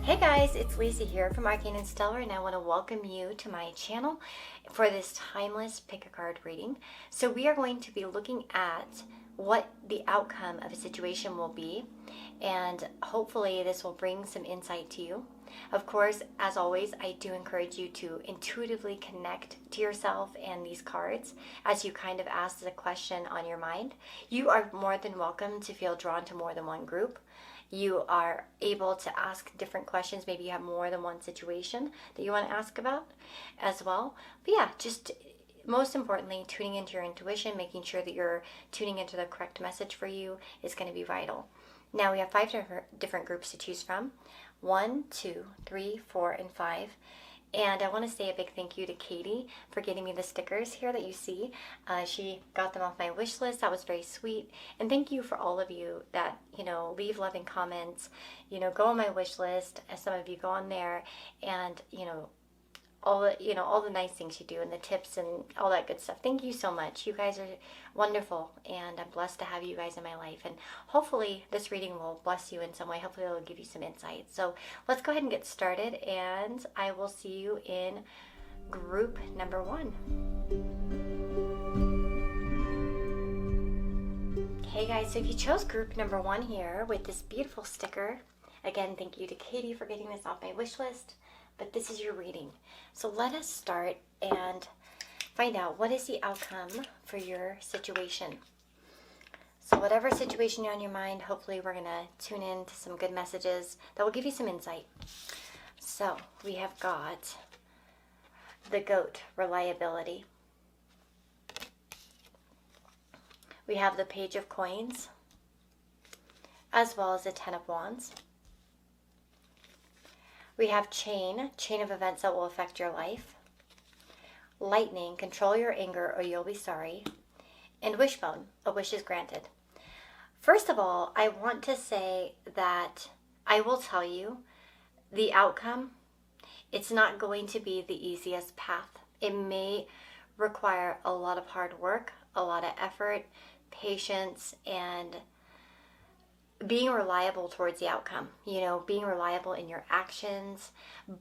Hey guys, it's Lisa here from Arcaneandstellar, and I want to welcome you to my channel for this timeless pick a card reading. So we are going to be looking at what the outcome of a situation will be, and hopefully this will bring some insight to you. Of course, as always, I do encourage you to intuitively connect to yourself and these cards as you kind of ask the question on your mind. You are more than welcome to feel drawn to more than one group. You are able to ask different questions. Maybe you have more than one situation that you want to ask about as well. But yeah, just most importantly, tuning into your intuition, making sure that you're tuning into the correct message for you is going to be vital. Now we have 5 different groups to choose from. 1, 2, 3, 4, and 5. And I want to say a big thank you to Katie for getting me the stickers here that you see. She got them off my wish list. That was very sweet. And thank you for all of you that, leave loving comments, go on my wish list. As some of you go on there and, all the nice things you do and the tips and all that good stuff. Thank you so much. You guys are wonderful, and I'm blessed to have you guys in my life. And hopefully this reading will bless you in some way. Hopefully it'll give you some insight. So let's go ahead and get started, and I will see you in group number 1. Hey guys, so if you chose group number 1 here with this beautiful sticker, again, thank you to Katie for getting this off my wish list. But this is your reading. So let us start and find out what is the outcome for your situation. So whatever situation you're on your mind, hopefully we're going to tune in to some good messages that will give you some insight. So we have got the goat, reliability. We have the page of coins, as well as the 10 of wands. We have chain of events that will affect your life. Lightning, control your anger or you'll be sorry. And wishbone, a wish is granted. First of all, I want to say that I will tell you the outcome, it's not going to be the easiest path. It may require a lot of hard work, a lot of effort, patience, and being reliable towards the outcome, being reliable in your actions.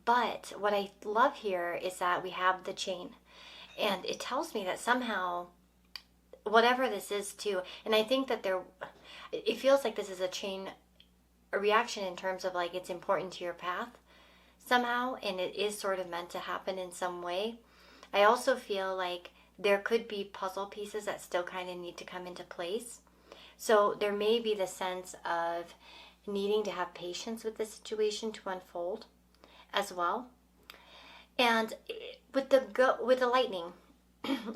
But what I love here is that we have the chain, and it tells me that somehow, whatever this is too, and I think that it feels like this is a reaction in terms of like it's important to your path somehow, and it is sort of meant to happen in some way. I also feel like there could be puzzle pieces that still kind of need to come into place. So there may be the sense of needing to have patience with the situation to unfold as well. And with the lightning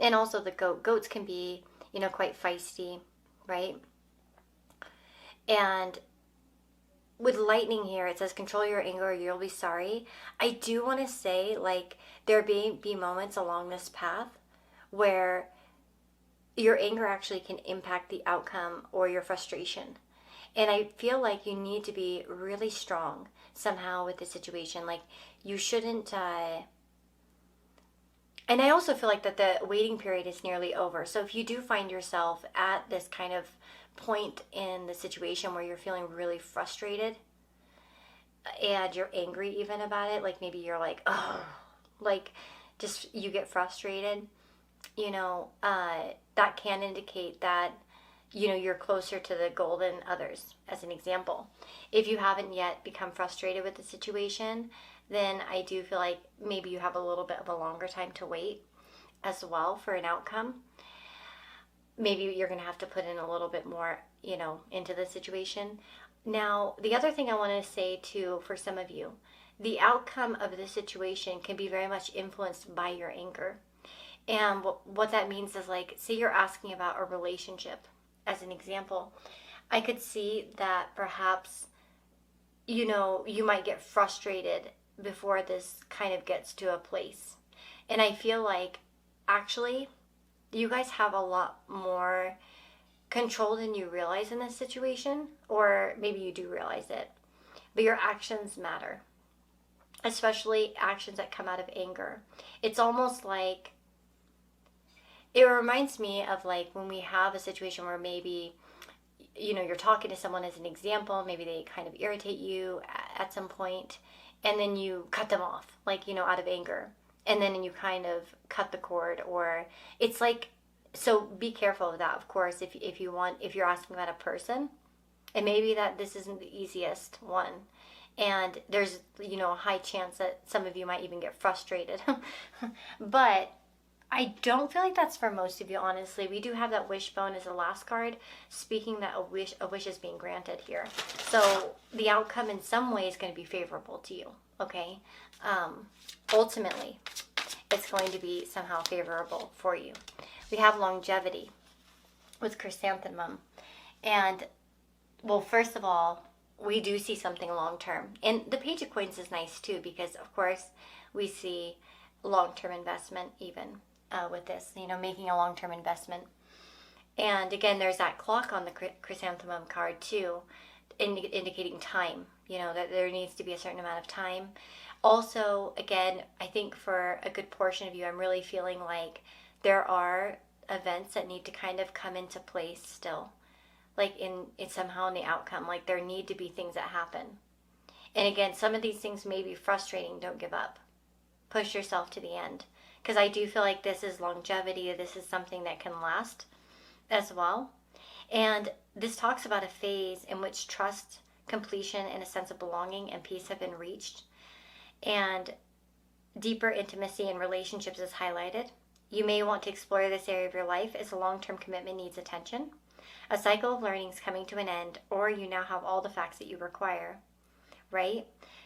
and also the goats can be, quite feisty, right? And with lightning here, it says control your anger or you'll be sorry. I do want to say, like, there may be moments along this path where your anger actually can impact the outcome or your frustration. And I feel like you need to be really strong somehow with the situation. Like, you shouldn't, and I also feel like that the waiting period is nearly over. So if you do find yourself at this kind of point in the situation where you're feeling really frustrated and you're angry even about it, like maybe you're like, oh, like just you get frustrated, that can indicate that, you're closer to the goal than others, as an example. If you haven't yet become frustrated with the situation, then I do feel like maybe you have a little bit of a longer time to wait as well for an outcome. Maybe you're going to have to put in a little bit more, into the situation. Now, the other thing I want to say too, for some of you, the outcome of the situation can be very much influenced by your anger. And what that means is, like, say you're asking about a relationship, as an example. I could see that perhaps, you might get frustrated before this kind of gets to a place. And I feel like, actually, you guys have a lot more control than you realize in this situation. Or maybe you do realize it. But your actions matter. Especially actions that come out of anger. It's almost like, it reminds me of like when we have a situation where maybe, you're talking to someone as an example, maybe they kind of irritate you at some point, and then you cut them off, like, out of anger. And then you kind of cut the cord, or it's like, so be careful of that, of course, if you're asking about a person, and maybe that this isn't the easiest one. And there's, a high chance that some of you might even get frustrated. But I don't feel like that's for most of you, honestly. We do have that wishbone as the last card, speaking that a wish is being granted here. So the outcome in some way is going to be favorable to you, okay? Ultimately, it's going to be somehow favorable for you. We have longevity with chrysanthemum. And, well, first of all, we do see something long-term. And the Page of Coins is nice, too, because, of course, we see long-term investment even with this, making a long-term investment. And, again, there's that clock on the chrysanthemum card, too, indicating time, that there needs to be a certain amount of time. Also, again, I think for a good portion of you, I'm really feeling like there are events that need to kind of come into place still. Like in somehow in the outcome, like there need to be things that happen. And again, some of these things may be frustrating. Don't give up. Push yourself to the end. Because I do feel like this is longevity. This is something that can last as well. And this talks about a phase in which trust, completion, and a sense of belonging and peace have been reached. And deeper intimacy in relationships is highlighted. You may want to explore this area of your life as a long-term commitment needs attention. A cycle of learning is coming to an end, or you now have all the facts that you require, right?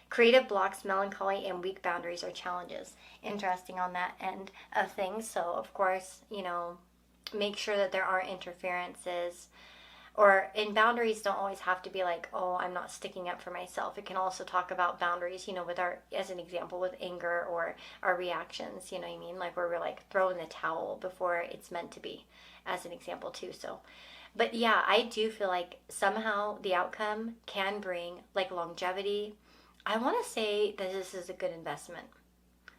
Creative blocks, melancholy, and weak boundaries are challenges. Interesting on that end of things. So, of course, make sure that there aren't interferences. And boundaries don't always have to be like, oh, I'm not sticking up for myself. It can also talk about boundaries, as an example, with anger or our reactions, you know what I mean? Like where we're like throwing the towel before it's meant to be, as an example too. So, but yeah, I do feel like somehow the outcome can bring like longevity. I want to say that this is a good investment,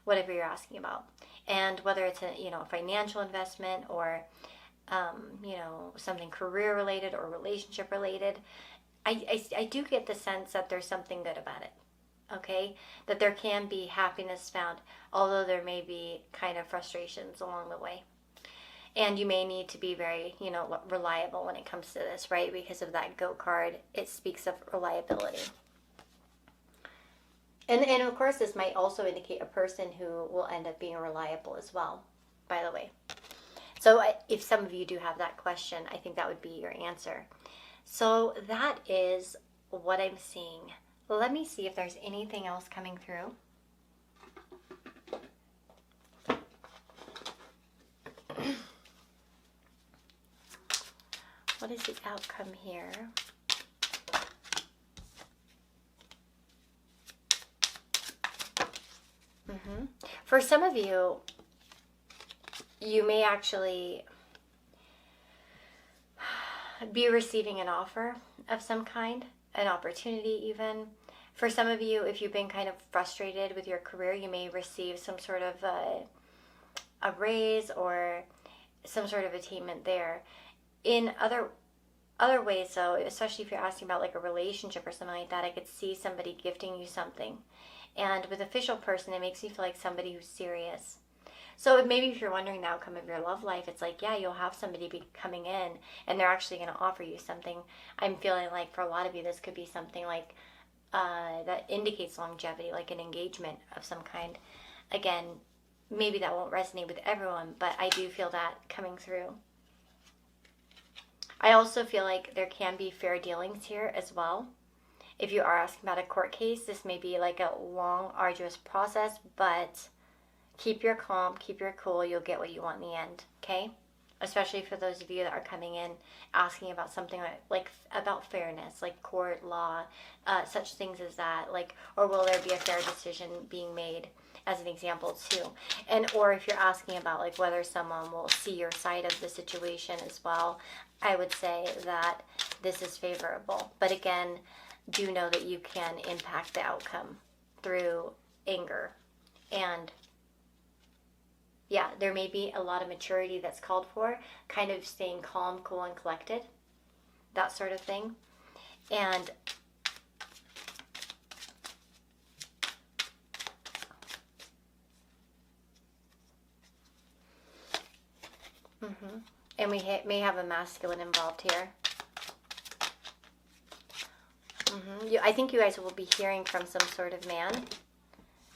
whatever you're asking about. And whether it's a, financial investment or something career related or relationship related, I do get the sense that there's something good about it, okay? That there can be happiness found, although there may be kind of frustrations along the way. And you may need to be very, reliable when it comes to this, right? Because of that goat card, it speaks of reliability. And of course, this might also indicate a person who will end up being reliable as well, by the way. So if some of you do have that question, I think that would be your answer. So that is what I'm seeing. Let me see if there's anything else coming through. What is the outcome here? For some of you, you may actually be receiving an offer of some kind, an opportunity even. For some of you, if you've been kind of frustrated with your career, you may receive some sort of a raise or some sort of attainment there. In other ways, though, especially if you're asking about like a relationship or something like that, I could see somebody gifting you something. And with official person, it makes me feel like somebody who's serious. So maybe if you're wondering the outcome of your love life, it's like, yeah, you'll have somebody be coming in and they're actually going to offer you something. I'm feeling like for a lot of you, this could be something like that indicates longevity, like an engagement of some kind. Again, maybe that won't resonate with everyone, but I do feel that coming through. I also feel like there can be fair dealings here as well. If you are asking about a court case, this may be like a long, arduous process, but keep your calm, keep your cool. You'll get what you want in the end, okay? Especially for those of you that are coming in asking about something like about fairness, like court, law, such things as that, like, or will there be a fair decision being made, as an example too. And or if you're asking about like whether someone will see your side of the situation as well, I would say that this is favorable. But again, do know that you can impact the outcome through anger. And yeah, there may be a lot of maturity that's called for, kind of staying calm, cool, and collected, that sort of thing. And And we may have a masculine involved here. I think you guys will be hearing from some sort of man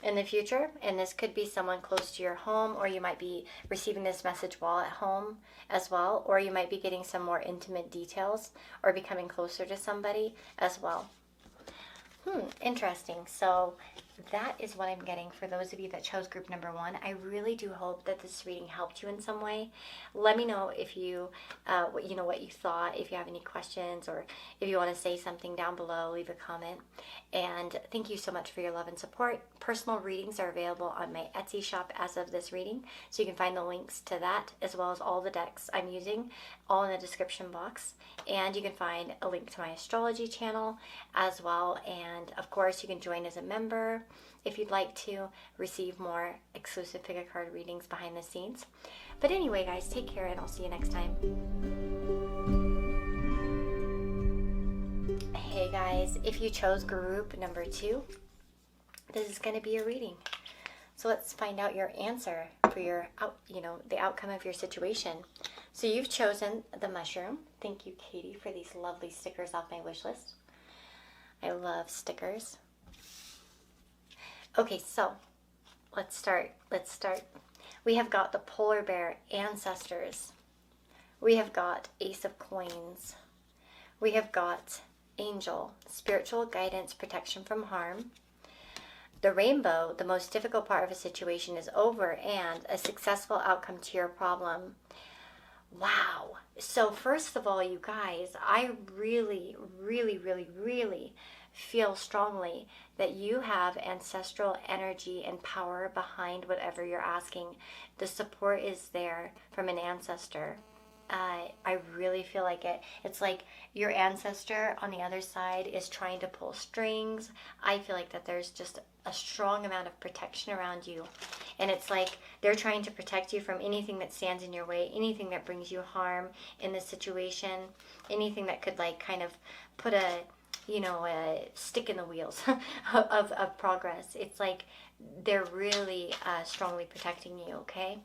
in the future, and this could be someone close to your home, or you might be receiving this message while at home as well, or you might be getting some more intimate details or becoming closer to somebody as well. Interesting. So that is what I'm getting for those of you that chose group number 1. I really do hope that this reading helped you in some way. Let me know if you, what you thought, if you have any questions, or if you want to say something down below, leave a comment. And thank you so much for your love and support. Personal readings are available on my Etsy shop as of this reading, so you can find the links to that as well as all the decks I'm using, all in the description box. And you can find a link to my astrology channel as well. And of course, you can join as a member if you'd like to receive more exclusive pick a card readings behind the scenes. But anyway, guys, take care, and I'll see you next time. Hey guys, if you chose group number 2, this is going to be a reading. So let's find out your answer for your the outcome of your situation. So you've chosen the mushroom. Thank you, Katie, for these lovely stickers off my wish list. I love stickers. Okay, so let's start. We have got the polar bear ancestors. We have got ace of coins. We have got angel, spiritual guidance, protection from harm. The rainbow, the most difficult part of a situation is over, and a successful outcome to your problem. Wow. So first of all, you guys, I really, really, really, really feel strongly that you have ancestral energy and power behind whatever you're asking. The support is there from an ancestor. I really feel like it. It's like your ancestor on the other side is trying to pull strings. I feel like that there's just a strong amount of protection around you. And it's like they're trying to protect you from anything that stands in your way, anything that brings you harm in this situation, anything that could like kind of put a stick in the wheels of progress. It's like they're really strongly protecting you, okay?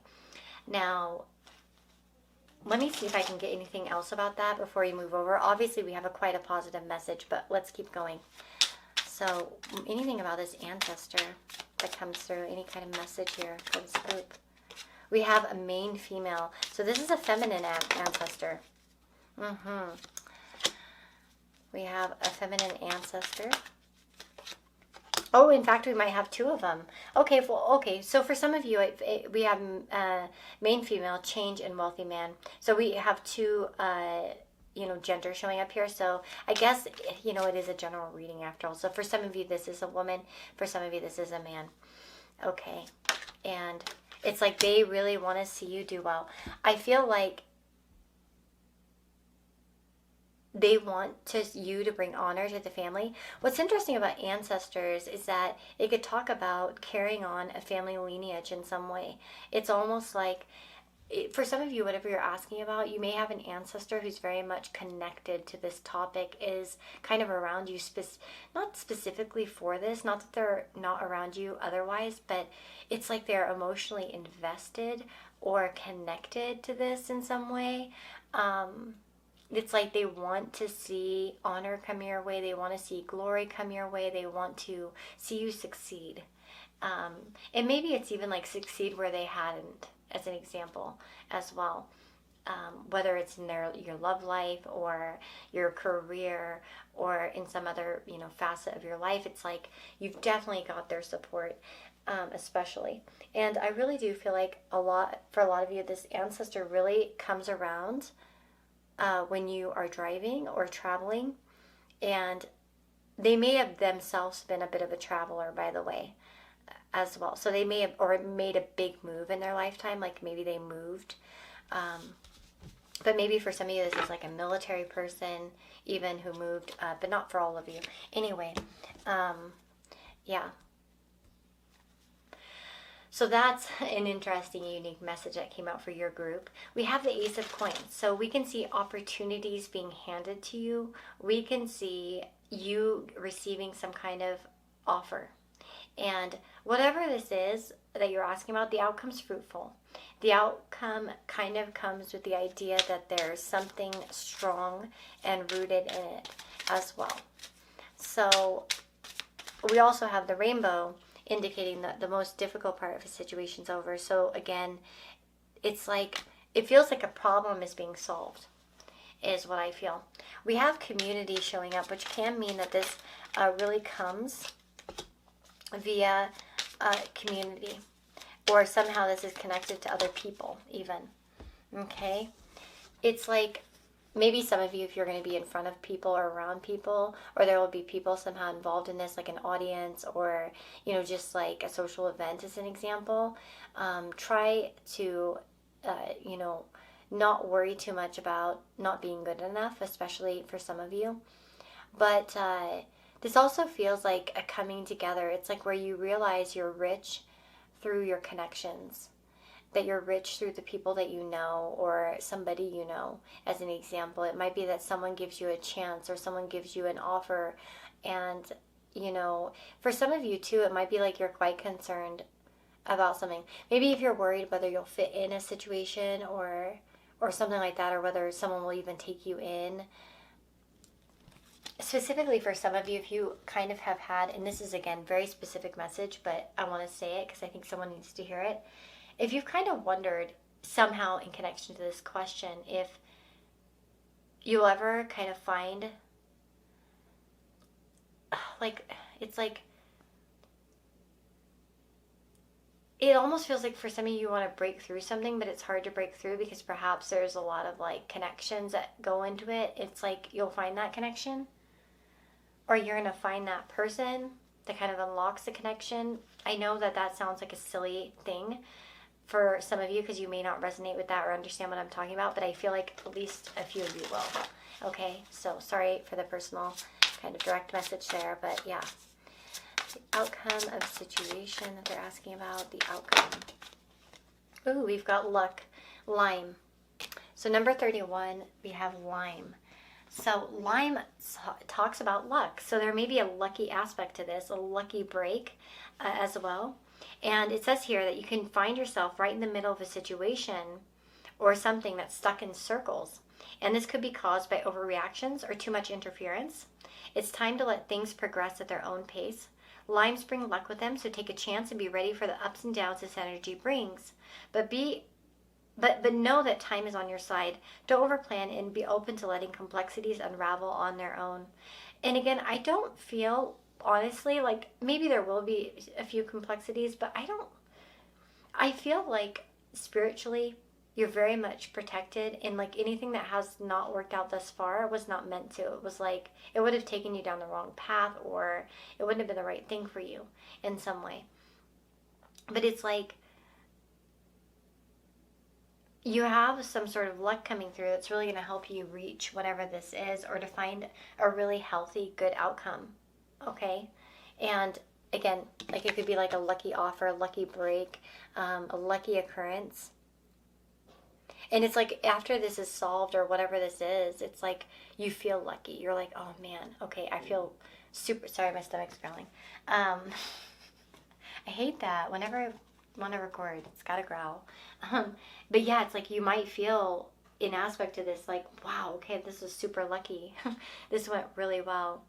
Now, let me see if I can get anything else about that before you move over. Obviously, we have quite a positive message, but let's keep going. So, anything about this ancestor that comes through, any kind of message here for this group. We have a main female. So this is a feminine ancestor. We have a feminine ancestor. Oh, in fact, we might have 2 of them. Okay, well, okay. So for some of you, we have main female, change, and wealthy man. So we have 2, gender showing up here. So I guess, it is a general reading after all. So for some of you, this is a woman. For some of you, this is a man. Okay. And it's like they really want to see you do well. I feel like they want you to bring honor to the family. What's interesting about ancestors is that it could talk about carrying on a family lineage in some way. It's almost like, for some of you, whatever you're asking about, you may have an ancestor who's very much connected to this topic, is kind of around you, not specifically for this, not that they're not around you otherwise, but it's like they're emotionally invested or connected to this in some way. It's like they want to see honor come your way. They want to see glory come your way. They want to see you succeed. And maybe it's even like succeed where they hadn't, as an example as well. Whether it's in your love life or your career or in some other, facet of your life. It's like you've definitely got their support, especially. And I really do feel like for a lot of you, this ancestor really comes around when you are driving or traveling, and they may have themselves been a bit of a traveler, by the way, as well. So they may have made a big move in their lifetime, like maybe they moved. But maybe for some of you, this is like a military person, even who moved, but not for all of you. Anyway, yeah. So that's an interesting, unique message that came out for your group. We have the Ace of Coins. So we can see opportunities being handed to you. We can see you receiving some kind of offer. And whatever this is that you're asking about, the outcome's fruitful. The outcome kind of comes with the idea that there's something strong and rooted in it as well. So we also have the rainbow indicating that the most difficult part of a situation's over. So again, it's like, it feels like a problem is being solved, is what I feel. We have community showing up, which can mean that this really comes via community, or somehow this is connected to other people even. Okay? It's like, maybe some of you, if you're going to be in front of people or around people, or there will be people somehow involved in this, like an audience, or, you know, just like a social event as an example, try to, you know, not worry too much about not being good enough, especially for some of you. But this also feels like a coming together. It's like where you realize you're rich through your connections, that you're rich through the people that you know, or somebody you know. As an example, it might be that someone gives you a chance, or someone gives you an offer. And, you know, for some of you too, it might be like you're quite concerned about something. Maybe if you're worried whether you'll fit in a situation, or something like that, or whether someone will even take you in. Specifically for some of you, if you kind of have had, and this is again very specific message, but I want to say it because I think someone needs to hear it. If you've kind of wondered somehow in connection to this question, if you'll ever kind of find, like, it's like, it almost feels like for some of you, you want to break through something, but it's hard to break through because perhaps there's a lot of like connections that go into it. It's like you'll find that connection, or you're going to find that person that kind of unlocks the connection. I know that that sounds like a silly thing for some of you because you may not resonate with that or understand what I'm talking about, but I feel like at least a few of you will. Okay, so sorry for the personal kind of direct message there, but yeah. The outcome of a situation that they're asking about, the outcome. Ooh, we've got luck, lime. So number 31, we have lime. So lime talks about luck. So there may be a lucky aspect to this, a lucky break as well. And it says here that you can find yourself right in the middle of a situation or something that's stuck in circles. And this could be caused by overreactions or too much interference. It's time to let things progress at their own pace. Limes bring luck with them, so take a chance and be ready for the ups and downs this energy brings. But know that time is on your side. Don't overplan and be open to letting complexities unravel on their own. And again, I don't feel, honestly, like maybe there will be a few complexities, but I feel like spiritually you're very much protected, and like anything that has not worked out thus far was not meant to. It was like it would have taken you down the wrong path, or it wouldn't have been the right thing for you in some way. But it's like you have some sort of luck coming through that's really going to help you reach whatever this is, or to find a really healthy, good outcome. Okay? And again, like it could be like a lucky offer, a lucky break, a lucky occurrence. And it's like after this is solved or whatever this is, it's like you feel lucky. You're like, oh man, okay, I feel super, sorry, my stomach's growling. I hate that. Whenever I want to record, it's got to growl. But yeah, it's like you might feel an aspect of this like, wow, okay, this is super lucky. This went really well.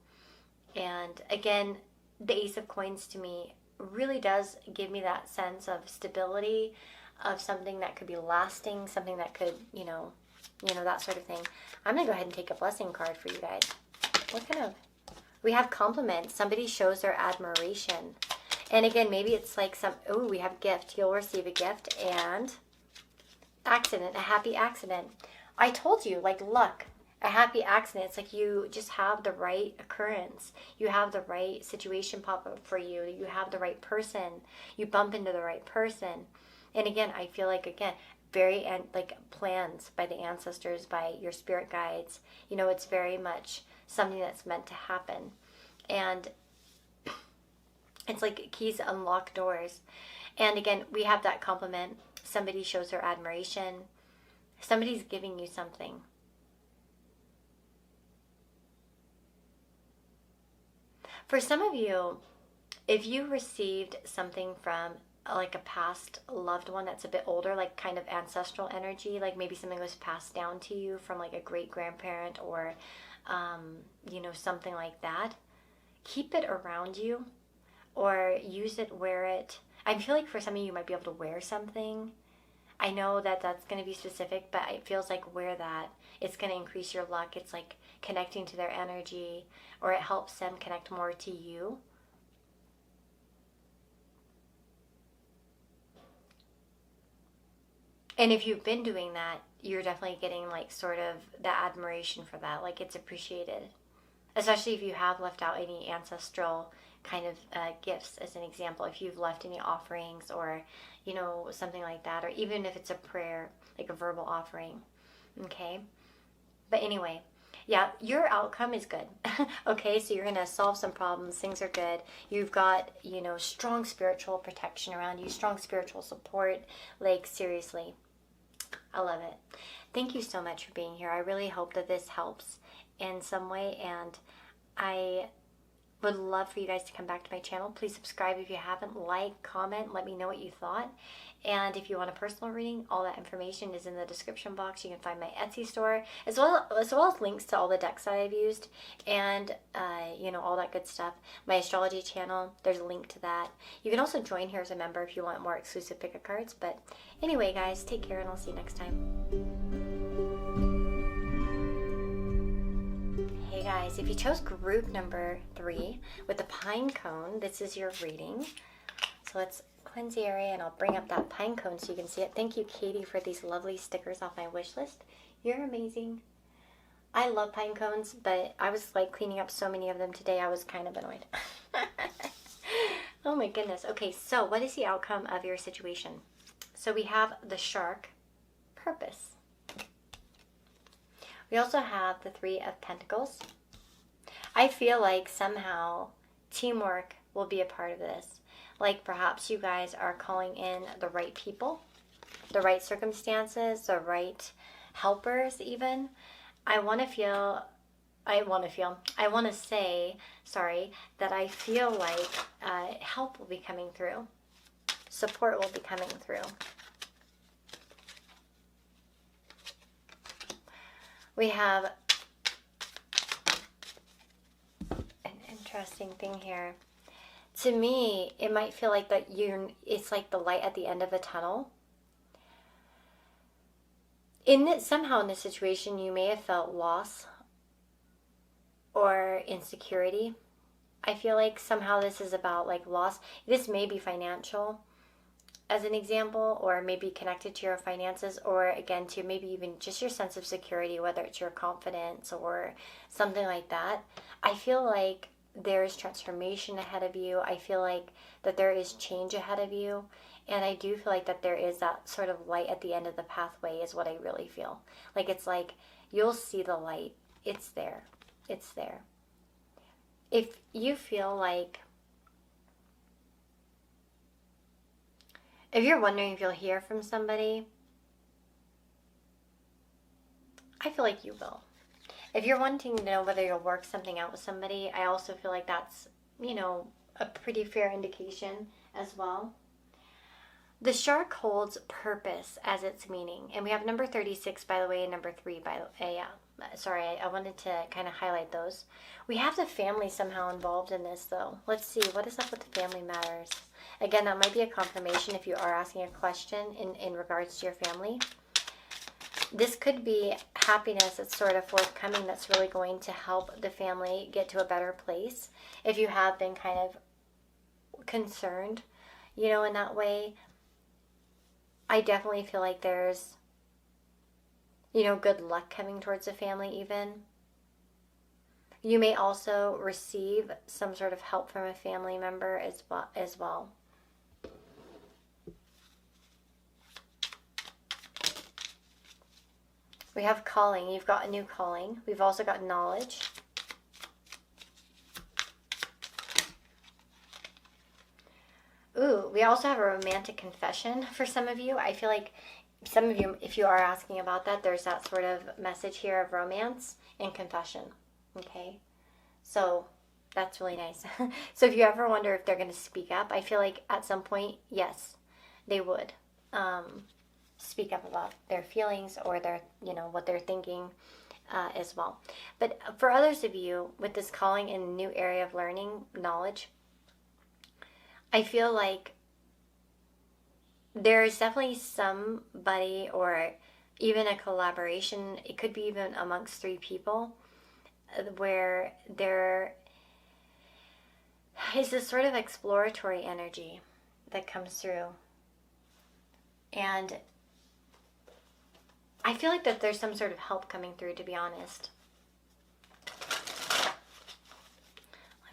And again, the Ace of Coins to me really does give me that sense of stability, of something that could be lasting, something that could, you know, that sort of thing. I'm going to go ahead and take a blessing card for you guys. What kind of... We have compliments. Somebody shows their admiration. And again, maybe it's like some... Oh, we have gift. You'll receive a gift. And accident. A happy accident. I told you, like luck. A happy accident. It's like you just have the right occurrence. You have the right situation pop up for you. You have the right person. You bump into the right person. And again, I feel like, again, very like plans by the ancestors, by your spirit guides. You know, it's very much something that's meant to happen. And it's like keys unlock doors. And again, we have that compliment. Somebody shows their admiration. Somebody's giving you something. For some of you, if you received something from like a past loved one that's a bit older, like kind of ancestral energy, like maybe something was passed down to you from like a great grandparent or something like that. Keep it around you or use it, wear it. I feel like for some of you, you might be able to wear something. I know that that's going to be specific, but it feels like wear that. It's going to increase your luck. It's like connecting to their energy, or it helps them connect more to you. And if you've been doing that, you're definitely getting like sort of the admiration for that. Like it's appreciated. Especially if you have left out any ancestral kind of gifts, as an example. If you've left any offerings or, something like that. Or even if it's a prayer, like a verbal offering. Okay? But anyway, yeah, your outcome is good. Okay, so you're going to solve some problems. Things are good. You've got, strong spiritual protection around you, strong spiritual support. Like, seriously, I love it. Thank you so much for being here. I really hope that this helps in some way, and I would love for you guys to come back to my channel. Please subscribe if you haven't. Like, comment, let me know what you thought. And if you want a personal reading, all that information is in the description box. You can find my Etsy store, as well as links to all the decks that I've used, and all that good stuff. My astrology channel, there's a link to that. You can also join here as a member if you want more exclusive pick-a cards. But anyway, guys, take care, and I'll see you next time. Hey guys, if you chose group number 3 with the pine cone, this is your reading. So let's cleanse the area, and I'll bring up that pine cone so you can see it. Thank you, Katie, for these lovely stickers off my wish list. You're amazing. I love pine cones, but I was like cleaning up so many of them today, I was kind of annoyed. Oh my goodness. Okay, so what is the outcome of your situation? So we have the shark, purpose. We also have the 3 of Pentacles. I feel like somehow teamwork will be a part of this. Like perhaps you guys are calling in the right people, the right circumstances, the right helpers even. I want to say that I feel like help will be coming through. Support will be coming through. We have an interesting thing here. To me, it might feel like that it's like the light at the end of a tunnel. Somehow in this situation, you may have felt loss or insecurity. I feel like somehow this is about like loss. This may be financial, as an example, or maybe connected to your finances, or again to maybe even just your sense of security, whether it's your confidence or something like that. I feel like there is transformation ahead of you. I feel like that there is change ahead of you, and I do feel like that there is that sort of light at the end of the pathway is what I really feel. Like it's like you'll see the light. It's there. It's there. If you feel like, if you're wondering if you'll hear from somebody, I feel like you will. If you're wanting to know whether you'll work something out with somebody, I also feel like that's, a pretty fair indication as well. The shark holds purpose as its meaning. And we have number 36, by the way, and number 3, by the way. Sorry, I wanted to kind of highlight those. We have the family somehow involved in this, though. Let's see, what is up with the family matters? Again, that might be a confirmation if you are asking a question in regards to your family. This could be happiness that's sort of forthcoming that's really going to help the family get to a better place. If you have been kind of concerned, in that way, I definitely feel like there's, good luck coming towards the family even. You may also receive some sort of help from a family member as well. We have calling. You've got a new calling. We've also got knowledge. Ooh, we also have a romantic confession for some of you. I feel like some of you, if you are asking about that, there's that sort of message here of romance and confession. Okay? So That's really nice. So if you ever wonder if they're going to speak up, I feel like at some point, yes, they would speak up about their feelings or their, what they're thinking as well. But for others of you with this calling in a new area of learning, knowledge, I feel like there is definitely somebody or even a collaboration. It could be even amongst three people where there is this sort of exploratory energy that comes through. And I feel like that there's some sort of help coming through, to be honest.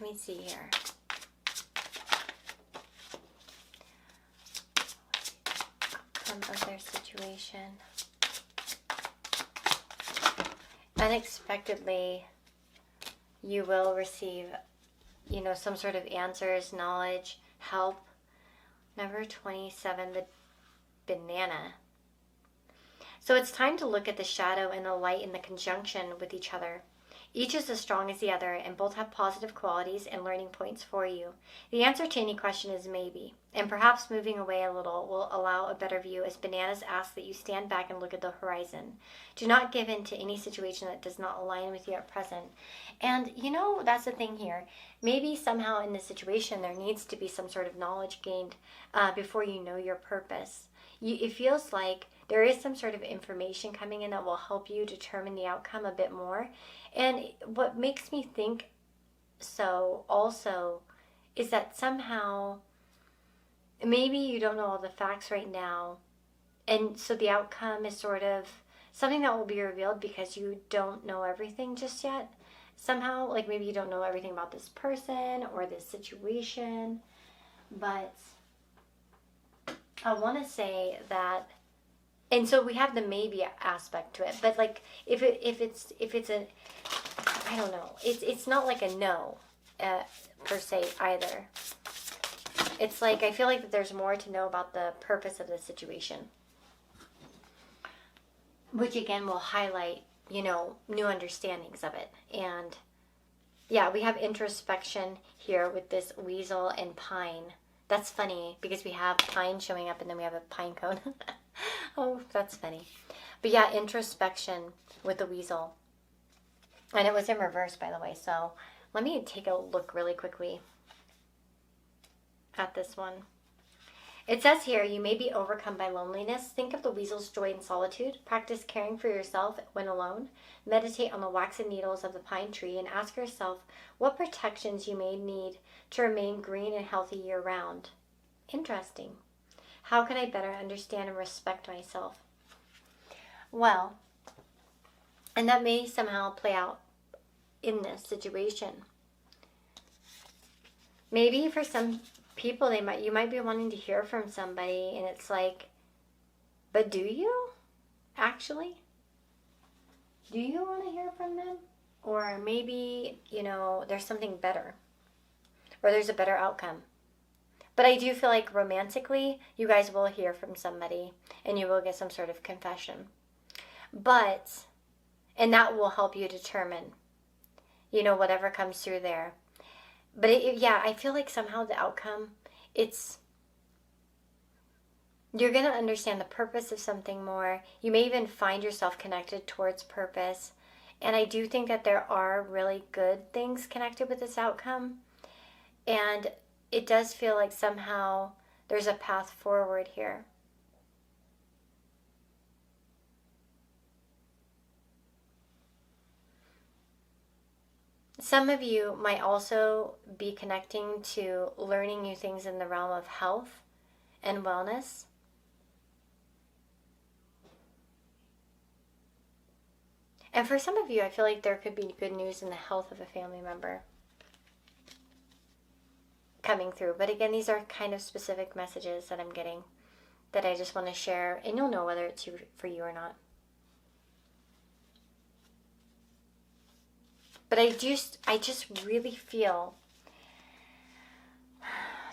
Let me see here. Outcome of their situation. Unexpectedly, you will receive, some sort of answers, knowledge, help. Number 27, the banana. So it's time to look at the shadow and the light in the conjunction with each other. Each is as strong as the other, and both have positive qualities and learning points for you. The answer to any question is maybe, and perhaps moving away a little will allow a better view, as bananas ask that you stand back and look at the horizon. Do not give in to any situation that does not align with you at present. And that's the thing here. Maybe somehow in this situation there needs to be some sort of knowledge gained before you know your purpose. It feels like there is some sort of information coming in that will help you determine the outcome a bit more. And what makes me think so also is that somehow maybe you don't know all the facts right now, and so the outcome is sort of something that will be revealed because you don't know everything just yet. Somehow, like maybe you don't know everything about this person or this situation, but I want to say that, and so we have the maybe aspect to it, but like if it's a, I don't know, it's not like a no per se either. It's like I feel like that there's more to know about the purpose of the situation, which again will highlight new understandings of it. And yeah, we have introspection here with this weasel and pine. That's funny because we have pine showing up and then we have a pine cone. Oh, that's funny. But yeah, introspection with the weasel. And it was in reverse, by the way. So let me take a look really quickly at this one. It says here, you may be overcome by loneliness. Think of the weasel's joy in solitude. Practice caring for yourself when alone. Meditate on the waxen needles of the pine tree and ask yourself what protections you may need to remain green and healthy year-round. Interesting. How can I better understand and respect myself? Well, and that may somehow play out in this situation. Maybe for some people, you might be wanting to hear from somebody, and it's like, but do you actually? Do you want to hear from them? Or maybe, there's something better, or there's a better outcome. But I do feel like romantically, you guys will hear from somebody, and you will get some sort of confession. And that will help you determine, whatever comes through there. But I feel like somehow the outcome, you're going to understand the purpose of something more. You may even find yourself connected towards purpose. And I do think that there are really good things connected with this outcome. And it does feel like somehow there's a path forward here. Some of you might also be connecting to learning new things in the realm of health and wellness. And for some of you, I feel like there could be good news in the health of a family member coming through. But again, these are kind of specific messages that I'm getting that I just want to share, and you'll know whether it's for you or not. But I just really feel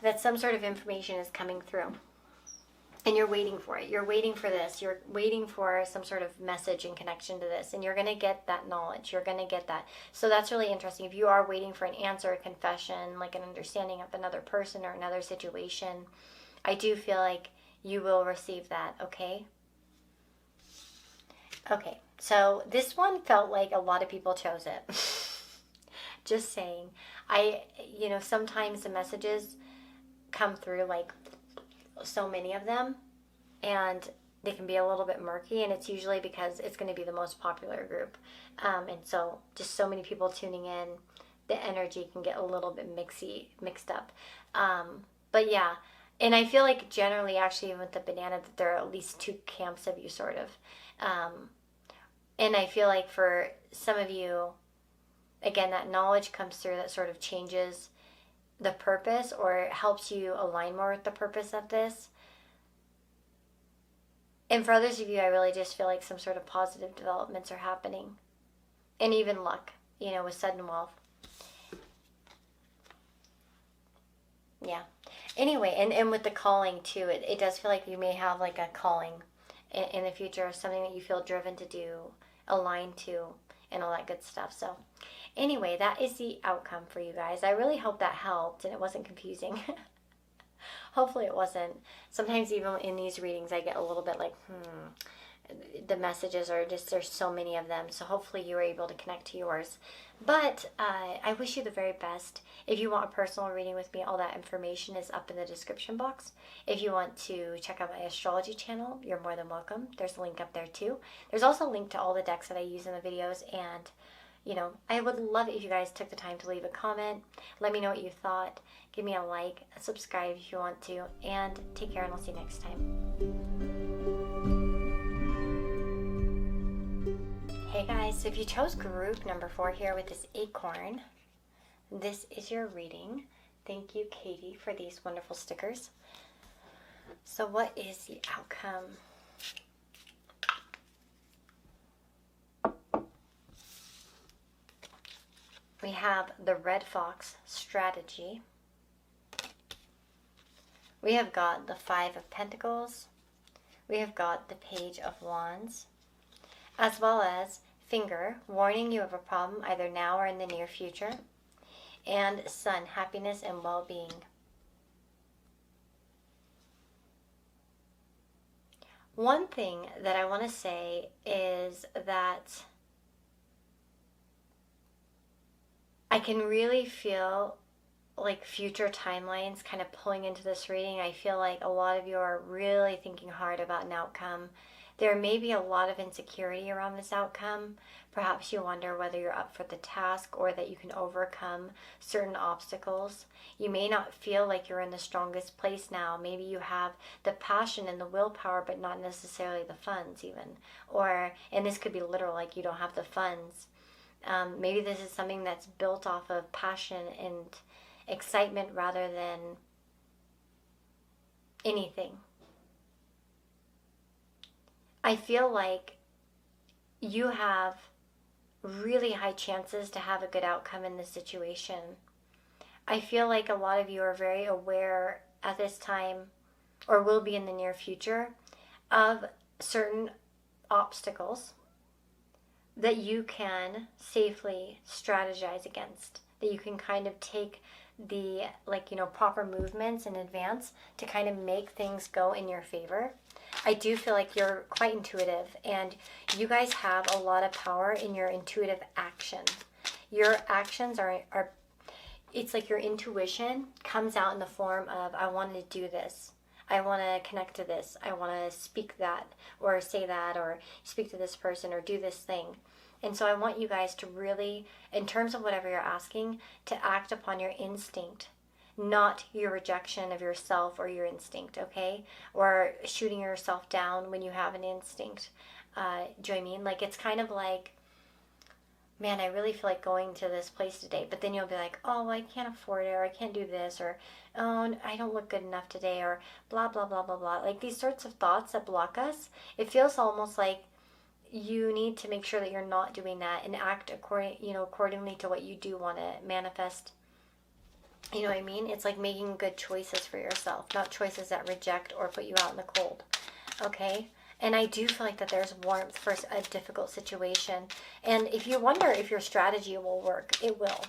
that some sort of information is coming through. and you're waiting for it. You're waiting for this. You're waiting for some sort of message in connection to this. And you're going to get that knowledge. You're going to get that. So that's really interesting. If you are waiting for an answer, a confession, like an understanding of another person or another situation, I do feel like you will receive that, okay? Okay, so this one felt like a lot of people chose it. Just saying. Sometimes the messages come through like so many of them, and they can be a little bit murky, and it's usually because it's going to be the most popular group, and so just so many people tuning in, the energy can get a little bit mixed up, but yeah. And I feel like generally, actually, with the banana, that there are at least two camps of you, sort of. And I feel like for some of you, again, that knowledge comes through that sort of changes the purpose, or helps you align more with the purpose of this. And for others of you, I really just feel like some sort of positive developments are happening. And even luck, with sudden wealth. Yeah. Anyway, and with the calling too, it does feel like you may have like a calling in the future, something that you feel driven to do, aligned to, and all that good stuff. So anyway, that is the outcome for you guys. I really hope that helped and it wasn't confusing. Hopefully it wasn't. Sometimes even in these readings I get a little bit like, the messages are just, there's so many of them. So hopefully you were able to connect to yours. But I wish you the very best. If you want a personal reading with me, all that information is up in the description box. If you want to check out my astrology channel, you're more than welcome. There's a link up there too. There's also a link to all the decks that I use in the videos. And, I would love it if you guys took the time to leave a comment. Let me know what you thought. Give me a like, subscribe if you want to. And take care, and I'll see you next time. Hey guys, so if you chose group number 4 here with this acorn, this is your reading. Thank you, Katie, for these wonderful stickers. So what is the outcome? We have the Red Fox strategy. We have got the 5 of Pentacles. We have got the Page of Wands, as well as Finger, warning you of a problem either now or in the near future, and Sun, happiness and well-being. One thing that I want to say is that I can really feel like future timelines kind of pulling into this reading. I feel like a lot of you are really thinking hard about an outcome. There may be a lot of insecurity around this outcome. Perhaps you wonder whether you're up for the task or that you can overcome certain obstacles. You may not feel like you're in the strongest place now. Maybe you have the passion and the willpower, but not necessarily the funds even. And this could be literal, like you don't have the funds. Maybe this is something that's built off of passion and excitement rather than anything. I feel like you have really high chances to have a good outcome in this situation. I feel like a lot of you are very aware at this time, or will be in the near future, of certain obstacles that you can safely strategize against, that you can kind of take the proper movements in advance to kind of make things go in your favor. I do feel like you're quite intuitive, and you guys have a lot of power in your intuitive action. Your actions are it's like your intuition comes out in the form of, I want to do this, I want to connect to this, I want to speak that, or say that, or speak to this person, or do this thing. And so I want you guys to really, in terms of whatever you're asking, to act upon your instinct, not your rejection of yourself or your instinct, okay? Or shooting yourself down when you have an instinct. Do you know what I mean? Like, it's kind of like, man, I really feel like going to this place today. But then you'll be like, oh, well, I can't afford it, or I can't do this, or, oh, I don't look good enough today, or blah, blah, blah, blah, blah. Like, these sorts of thoughts that block us, it feels almost like you need to make sure that you're not doing that and act accordingly to what you do want to manifest You know what I mean? It's like making good choices for yourself, not choices that reject or put you out in the cold. Okay? And I do feel like that there's warmth for a difficult situation. And if you wonder if your strategy will work, it will.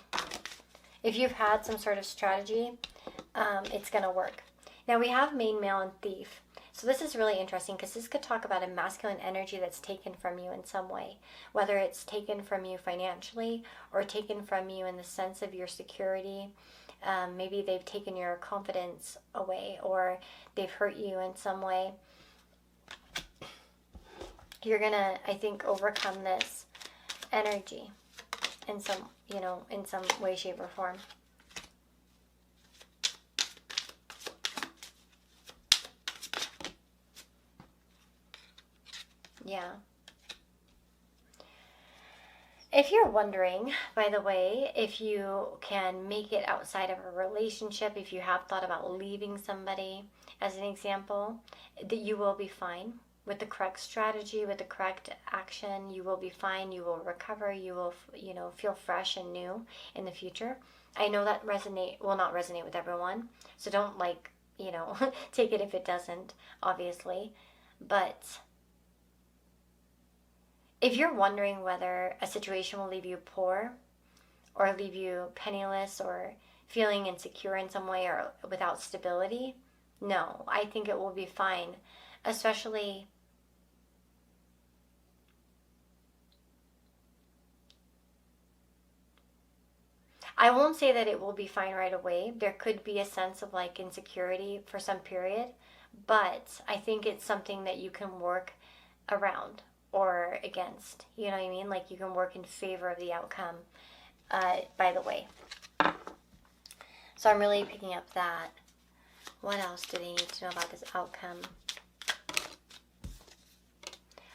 If you've had some sort of strategy, it's going to work. Now we have main, male, and thief. So this is really interesting because this could talk about a masculine energy that's taken from you in some way, whether it's taken from you financially or taken from you in the sense of your security. Maybe they've taken your confidence away or they've hurt you in some way. You're gonna, I think, overcome this energy in some, in some way, shape, or form. Yeah. If you're wondering, by the way, if you can make it outside of a relationship, if you have thought about leaving somebody, as an example, that you will be fine. With the correct strategy, with the correct action, you will be fine. You will recover. You will, feel fresh and new in the future. I know that will not resonate with everyone. So don't take it if it doesn't, obviously. But if you're wondering whether a situation will leave you poor or leave you penniless or feeling insecure in some way or without stability, no, I think it will be fine. Especially I won't say that it will be fine right away. There could be a sense of like insecurity for some period, but I think it's something that you can work around or against. You know what I mean? Like you can work in favor of the outcome, by the way. So I'm really picking up that. What else do they need to know about this outcome?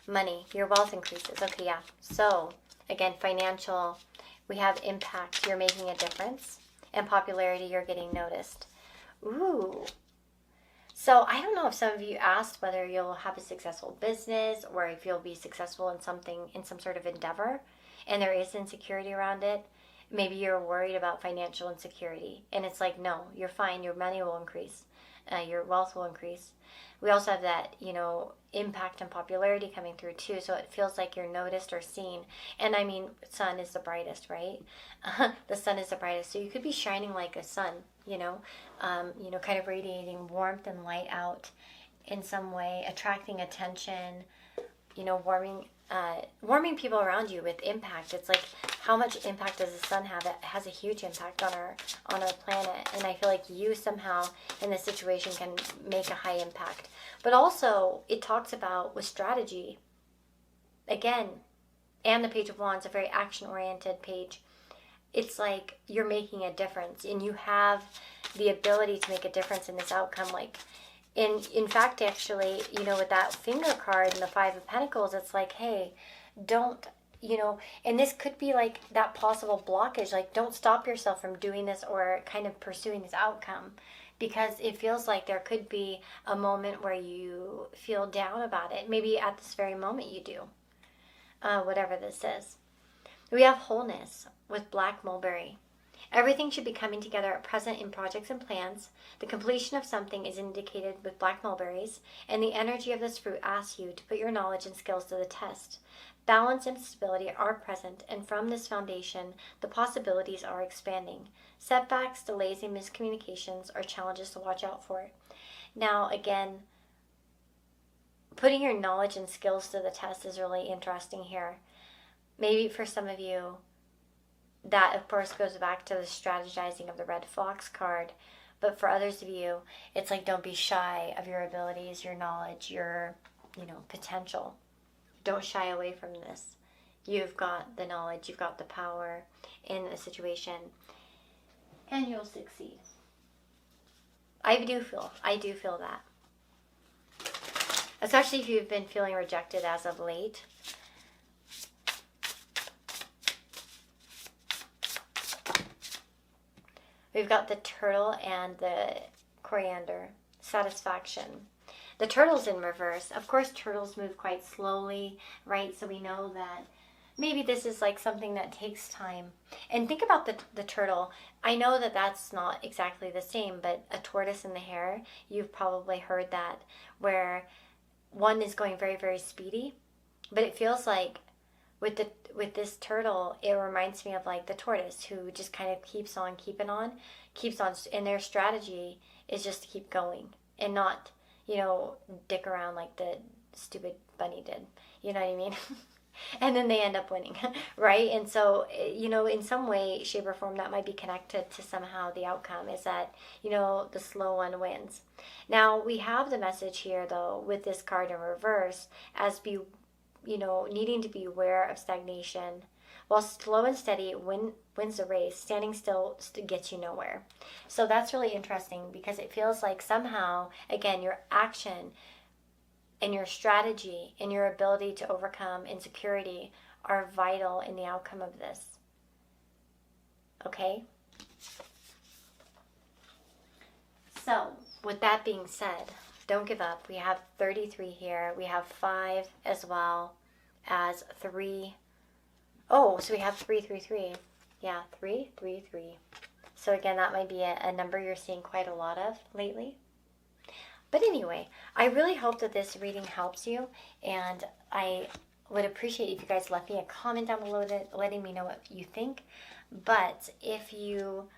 Money. Your wealth increases. Okay, yeah. So, again, financial. We have impact. You're making a difference. And popularity. You're getting noticed. Ooh. So I don't know if some of you asked whether you'll have a successful business or if you'll be successful in some sort of endeavor, and there is insecurity around it. Maybe you're worried about financial insecurity, and it's like, no, you're fine. Your money will increase. Your wealth will increase. We also have that, impact and popularity coming through too. So it feels like you're noticed or seen. And I mean, sun is the brightest, right? The sun is the brightest. So you could be shining like a sun, kind of radiating warmth and light out in some way, attracting attention, warming people around you with impact. It's like, how much impact does the sun have? It has a huge impact on our planet, and I feel like you somehow in this situation can make a high impact. But also, it talks about with strategy, again, and the Page of Wands, a very action-oriented page. It's like you're making a difference, and you have the ability to make a difference in this outcome. Like, in fact, actually, with that finger card and the Five of Pentacles, it's like, hey, don't, and this could be like that possible blockage. Like, don't stop yourself from doing this or kind of pursuing this outcome, because it feels like there could be a moment where you feel down about it. Maybe at this very moment you do, whatever this is. We have wholeness with Black Mulberry. Everything should be coming together at present in projects and plans. The completion of something is indicated with black mulberries, and the energy of this fruit asks you to put your knowledge and skills to the test. Balance and stability are present, and from this foundation, the possibilities are expanding. Setbacks, delays, and miscommunications are challenges to watch out for. Now, again, putting your knowledge and skills to the test is really interesting here. Maybe for some of you, that, of course, goes back to the strategizing of the Red Fox card. But for others of you, it's like, don't be shy of your abilities, your knowledge, your, potential. Don't shy away from this. You've got the knowledge, you've got the power in a situation, and you'll succeed. I do feel that. Especially if you've been feeling rejected as of late. We've got the turtle and the coriander. Satisfaction. The turtle's in reverse. Of course, turtles move quite slowly, right? So we know that maybe this is like something that takes time. And think about the turtle. I know that that's not exactly the same, but a tortoise and the hare, you've probably heard that, where one is going very, very speedy, but it feels like with this turtle, it reminds me of like the tortoise who just kind of keeps on keeping on, keeps on, and their strategy is just to keep going and not, dick around like the stupid bunny did. You know what I mean? And then they end up winning, right? And so, in some way, shape, or form, that might be connected to somehow the outcome is that, the slow one wins. Now, we have the message here, though, with this card in reverse, as needing to be aware of stagnation. While slow and steady wins the race, standing still gets you nowhere. So that's really interesting because it feels like somehow, again, your action and your strategy and your ability to overcome insecurity are vital in the outcome of this. Okay? So, with that being said, don't give up. We have 33 here. We have 5 as well as 3. Oh, so we have 333. Yeah, 333. So again, that might be a number you're seeing quite a lot of lately. But anyway, I really hope that this reading helps you, and I would appreciate if you guys left me a comment down below letting me know what you think. But if you,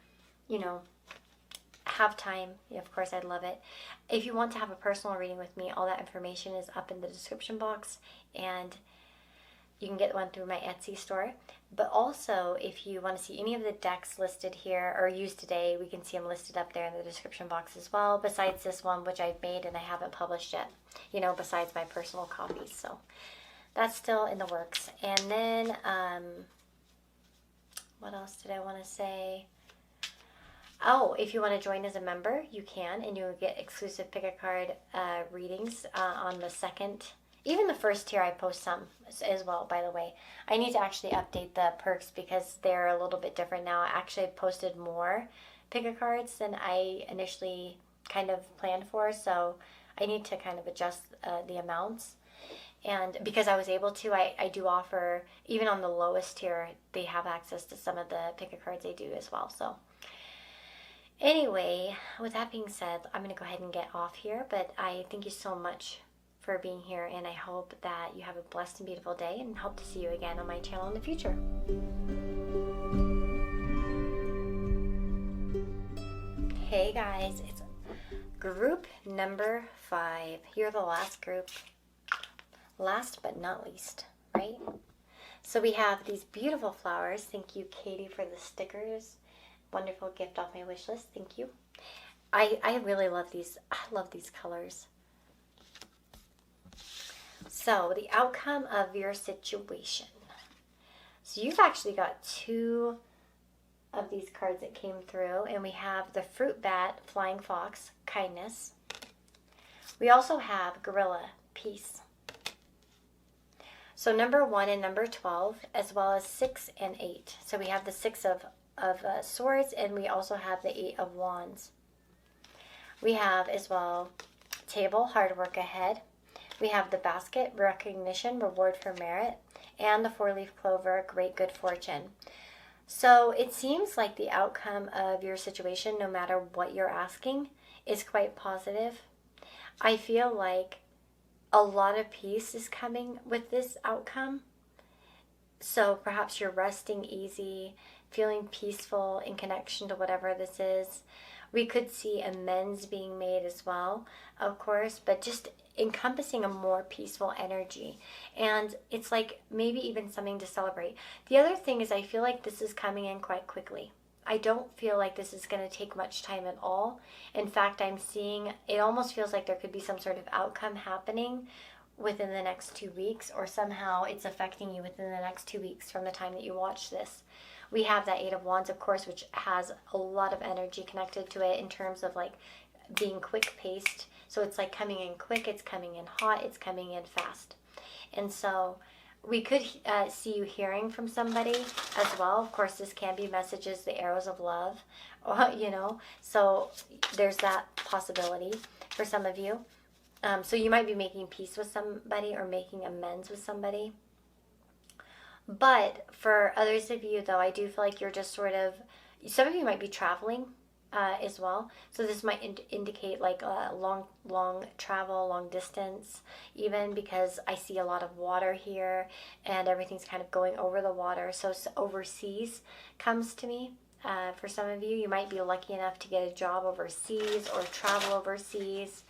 have time, of course, I'd love it. If you want to have a personal reading with me, all that information is up in the description box, and you can get one through my Etsy store. But also, if you want to see any of the decks listed here or used today, we can see them listed up there in the description box as well, besides this one, which I've made and I haven't published yet, besides my personal copies. So that's still in the works. And then, what else did I want to say? Oh, if you want to join as a member, you can, and you'll get exclusive pick-a-card readings on the second. Even the first tier, I post some as well, by the way. I need to actually update the perks because they're a little bit different now. I actually posted more pick-a-cards than I initially kind of planned for, so I need to kind of adjust the amounts. And because I was able to, I do offer, even on the lowest tier, they have access to some of the pick-a-cards they do as well. So anyway, with that being said, I'm going to go ahead and get off here, but I thank you so much for being here, and I hope that you have a blessed and beautiful day, and hope to see you again on my channel in the future. Hey guys, it's group number 5. You're the last group. Last but not least, right? So we have these beautiful flowers. Thank you, Katie, for the stickers. Wonderful gift off my wish list. Thank you. I really love these. I love these colors. So, the outcome of your situation. So, you've actually got 2 of these cards that came through, and we have the fruit bat, flying fox, kindness. We also have gorilla, peace. So, number 1 and number 12, as well as 6 and 8. So, we have the 6 of swords, and we also have the 8 of wands. We have as well table, hard work ahead. We have the basket, recognition, reward for merit, and the 4-leaf clover, great good fortune. So it seems like the outcome of your situation, no matter what you're asking, is quite positive. I feel like a lot of peace is coming with this outcome. So perhaps you're resting easy, feeling peaceful in connection to whatever this is. We could see amends being made as well, of course, but just encompassing a more peaceful energy. And it's like maybe even something to celebrate. The other thing is I feel like this is coming in quite quickly. I don't feel like this is going to take much time at all. In fact, I'm seeing, it almost feels like there could be some sort of outcome happening within the next 2 weeks, or somehow it's affecting you within the next 2 weeks from the time that you watch this. We have that 8 of wands, of course, which has a lot of energy connected to it in terms of like being quick paced. So it's like coming in quick, it's coming in hot, it's coming in fast. And so we could see you hearing from somebody as well. Of course, this can be messages, the arrows of love, so there's that possibility for some of you. So you might be making peace with somebody or making amends with somebody. But for others of you, though, I do feel like you're just sort of, some of you might be traveling as well. So this might indicate like a long travel, long distance, even because I see a lot of water here and everything's kind of going over the water. So overseas comes to me. For some of you, you might be lucky enough to get a job overseas or travel overseas.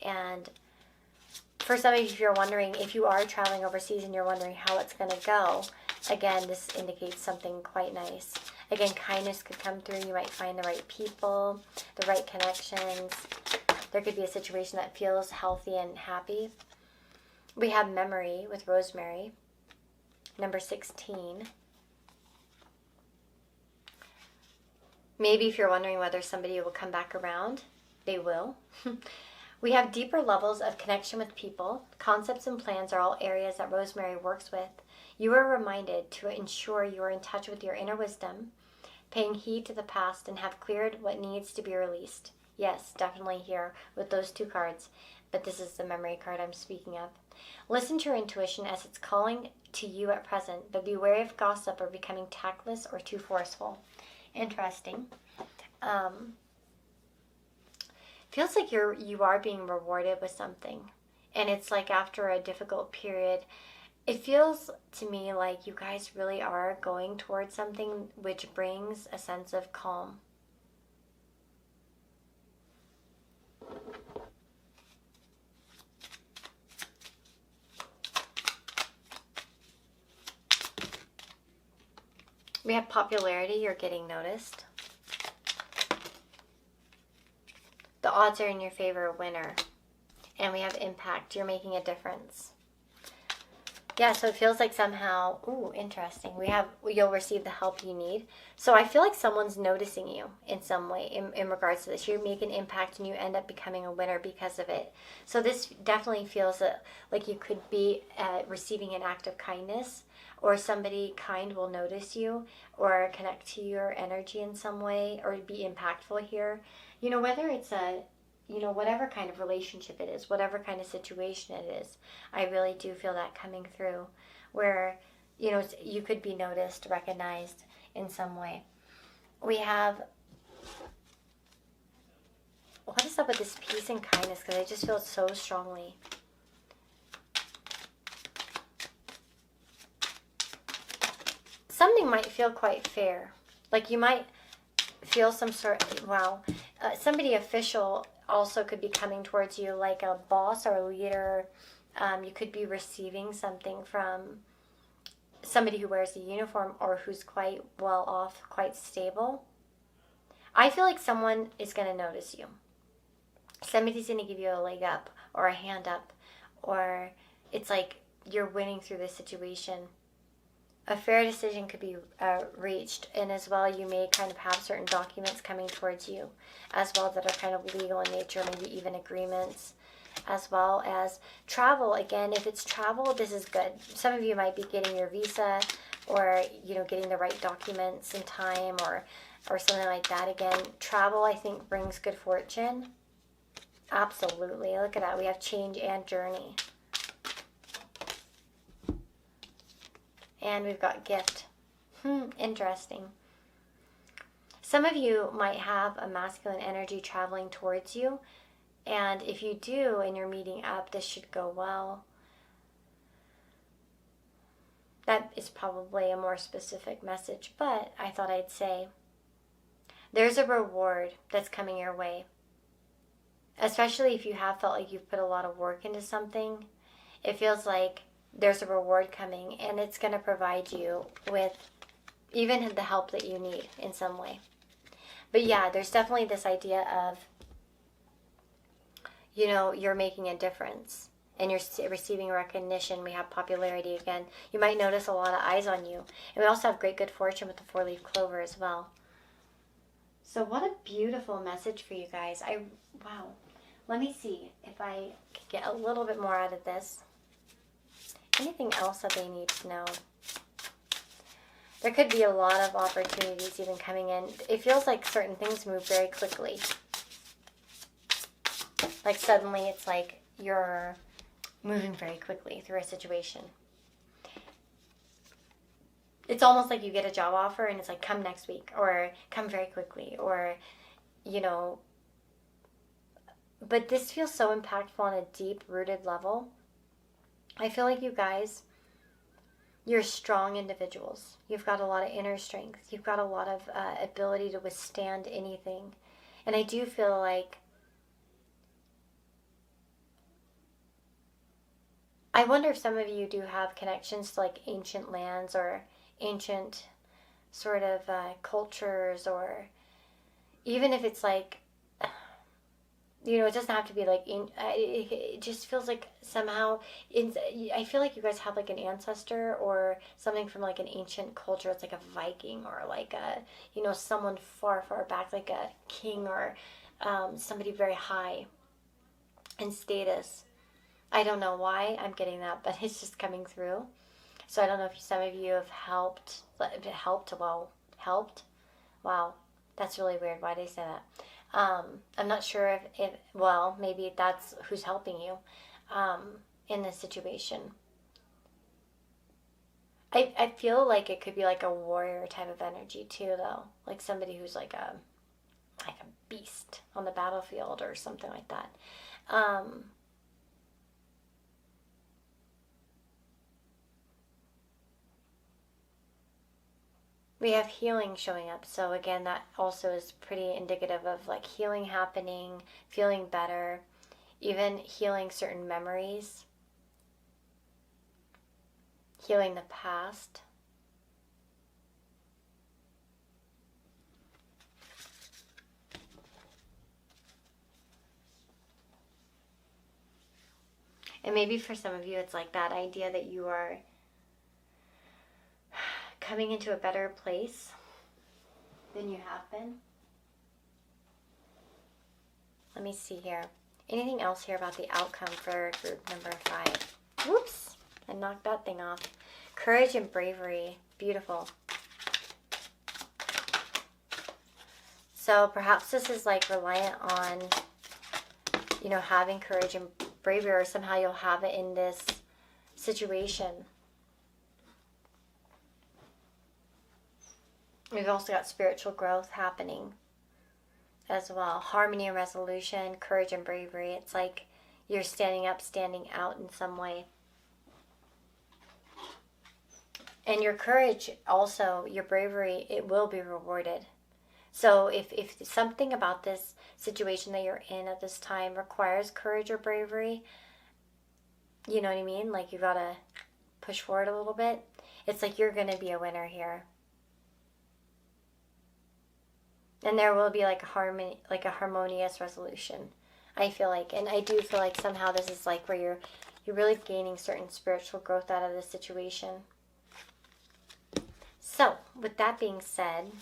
And for some of you, if you're wondering, if you are traveling overseas and you're wondering how it's going to go, again, this indicates something quite nice. Again, kindness could come through. You might find the right people, the right connections. There could be a situation that feels healthy and happy. We have memory with rosemary, number 16. Maybe if you're wondering whether somebody will come back around, they will. We have deeper levels of connection with people. Concepts and plans are all areas that rosemary works with. You are reminded to ensure you are in touch with your inner wisdom, paying heed to the past, and have cleared what needs to be released. Yes, definitely here with those two cards, but this is the memory card I'm speaking of. Listen to your intuition as it's calling to you at present, but be wary of gossip or becoming tactless or too forceful. Interesting. Feels like you are being rewarded with something, and it's like after a difficult period. It feels to me like you guys really are going towards something which brings a sense of calm. We have popularity, you're getting noticed. The odds are in your favor, winner. And we have impact, you're making a difference. Yeah, so it feels like somehow, ooh, interesting. You'll receive the help you need. So I feel like someone's noticing you in some way in regards to this. You make an impact and you end up becoming a winner because of it. So this definitely feels like you could be receiving an act of kindness, or somebody kind will notice you or connect to your energy in some way or be impactful here. You know, whether it's whatever kind of relationship it is, whatever kind of situation it is, I really do feel that coming through where, you could be noticed, recognized in some way. We have, what is up with this peace and kindness? Because I just feel it so strongly. Something might feel quite fair. Like you might feel some sort of, somebody official also could be coming towards you, like a boss or a leader. You could be receiving something from somebody who wears a uniform or who's quite well off, quite stable. I feel like someone is going to notice you. Somebody's going to give you a leg up or a hand up, or it's like you're winning through this situation. A fair decision could be reached, and as well you may kind of have certain documents coming towards you as well that are kind of legal in nature, maybe even agreements, as well as travel. Again, if it's travel, this is good. Some of you might be getting your visa or getting the right documents in time or something like that. Again, travel I think brings good fortune. Absolutely. Look at that. We have change and journey. And we've got gift. Interesting. Some of you might have a masculine energy traveling towards you. And if you do and you're meeting up, this should go well. That is probably a more specific message, but I thought I'd say there's a reward that's coming your way. Especially if you have felt like you've put a lot of work into something. It feels like there's a reward coming, and it's going to provide you with even the help that you need in some way. But yeah, there's definitely this idea of, you're making a difference and you're receiving recognition. We have popularity again. You might notice a lot of eyes on you. And we also have great good fortune with the 4-leaf clover as well. So what a beautiful message for you guys. Wow. Let me see if I could get a little bit more out of this. Anything else that they need to know? There could be a lot of opportunities even coming in. It feels like certain things move very quickly. Like suddenly it's like you're moving very quickly through a situation. it's almost like you get a job offer and it's like, come next week or come very quickly, or, you know, but this feels so impactful on a deep rooted level. I feel like you guys, you're strong individuals. You've got a lot of inner strength. You've got a lot of ability to withstand anything. And I do feel like, I wonder if some of you do have connections to like ancient lands or ancient sort of cultures, or even if it's like, you know, it doesn't have to be like, it just feels like somehow, I feel like you guys have like an ancestor or something from like an ancient culture. It's like a Viking or like a, you know, someone far, far back, like a king or somebody very high in status. I don't know why I'm getting that, but it's just coming through. So I don't know if some of you have helped. Wow, that's really weird. Why did I say that? I'm not sure if well, maybe that's who's helping you in this situation. I feel like it could be like a warrior type of energy too, though. Like somebody who's like a beast on the battlefield or something like that. We have healing showing up. So again, that also is pretty indicative of like healing happening, feeling better, even healing certain memories, healing the past. And maybe for some of you, it's like that idea that you are coming into a better place than you have been. Let me see here. Anything else here about the outcome for group number 5? Whoops, I knocked that thing off. Courage and bravery. Beautiful. So perhaps this is like reliant on, you know, having courage and bravery, or somehow you'll have it in this situation. We've also got spiritual growth happening as well. Harmony and resolution, courage and bravery. It's like you're standing up, standing out in some way. And your courage also, your bravery, it will be rewarded. So if something about this situation that you're in at this time requires courage or bravery, you know what I mean? Like you gotta push forward a little bit. It's like you're gonna be a winner here. And there will be like a harmonious resolution, I feel like. And I do feel like somehow this is like where you're really gaining certain spiritual growth out of this situation. So, with that being said,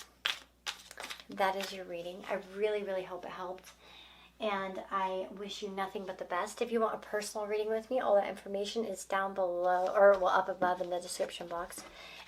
that is your reading. I really, really hope it helped. And I wish you nothing but the best. If you want a personal reading with me, all that information is down below, or well, up above in the description box.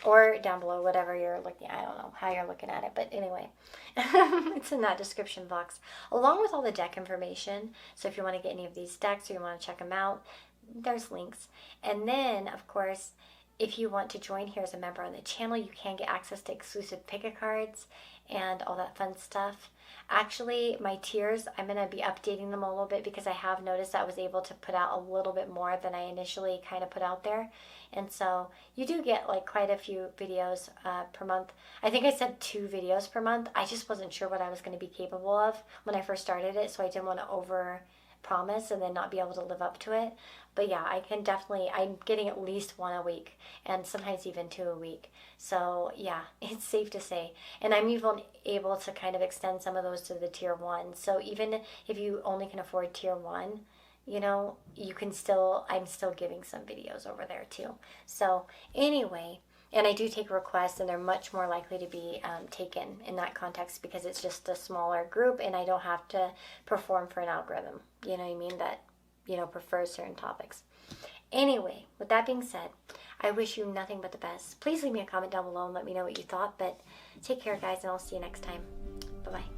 Or down below, whatever you're looking at. I don't know how you're looking at it, but anyway. It's in that description box. Along with all the deck information. So if you want to get any of these decks or you want to check them out, there's links. And then, of course, if you want to join here as a member on the channel, you can get access to exclusive pick-a-cards and all that fun stuff. Actually, my tiers, I'm going to be updating them a little bit because I have noticed I was able to put out a little bit more than I initially kind of put out there. And so you do get like quite a few videos per month. I think I said 2 videos per month. I just wasn't sure what I was going to be capable of when I first started it, so I didn't want to over promise and then not be able to live up to it. But yeah, I can definitely, I'm getting at least 1 a week and sometimes even 2 a week. So yeah, it's safe to say. And I'm even able to kind of extend some of those to the tier 1. So even if you only can afford tier 1, you know, you can still, I'm still giving some videos over there too. So anyway, and I do take requests, and they're much more likely to be taken in that context because it's just a smaller group and I don't have to perform for an algorithm, you know what I mean, that, you know, prefers certain topics. Anyway, with that being said, I wish you nothing but the best. Please leave me a comment down below and let me know what you thought, but take care, guys, and I'll see you next time. Bye-bye.